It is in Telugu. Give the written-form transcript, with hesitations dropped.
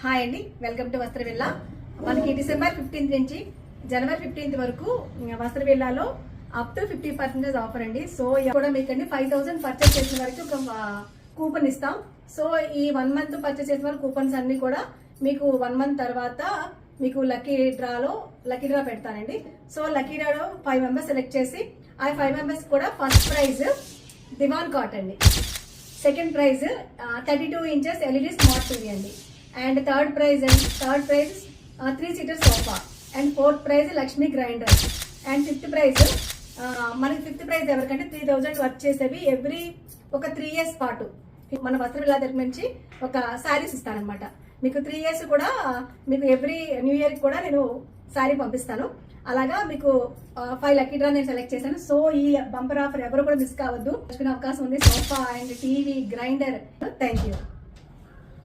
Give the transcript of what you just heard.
హాయ్ అండి, వెల్కమ్ టు వస్త్రవిల్లా. మనకి డిసెంబర్ 15th నుంచి జనవరి 15th వరకు వస్త్రవిల్లాలో అప్ టు 50% ఆఫర్ అండి. సో కూడా మీకు అండి 5000 పర్చేస్ చేసిన వరకు ఒక కూపన్ ఇస్తాం. సో ఈ 1 month పర్చేస్ చేసిన వరకు కూపన్స్ అన్ని కూడా మీకు 1 month తర్వాత మీకు లక్కీ డ్రా పెడతానండి. సో లక్కీ డ్రాలో 5 members సెలెక్ట్ చేసి ఆ 5 members కూడా ఫస్ట్ ప్రైజ్ దివాన్ కాట్ అండి, second prize 32 inches LED smart TV అండి, and third prize 3-seater sofa, and fourth prize Lakshmi grinder, and fifth prize మనకి ఫిఫ్త్ ప్రైజ్ ఎవరికంటే 3000 వర్క్ చేసేవి ఎవ్రీ ఒక 3 years పాటు మన వస్త్రవిల్లా దగ్గర నుంచి ఒక శారీస్ ఇస్తానమాట. మీకు 3 years కూడా మీకు ఎవ్రీ న్యూ ఇయర్ కూడా నేను శారీ పంపిస్తాను. అలాగా మీకు 5 లక్కీ డ్రా నేను సెలెక్ట్ చేశాను. సో ఈ బంపర్ ఆఫర్ ఎవరు కూడా మిస్ కావద్దు. అవకాశం ఉంది. Sofa and TV, grinder. Thank you.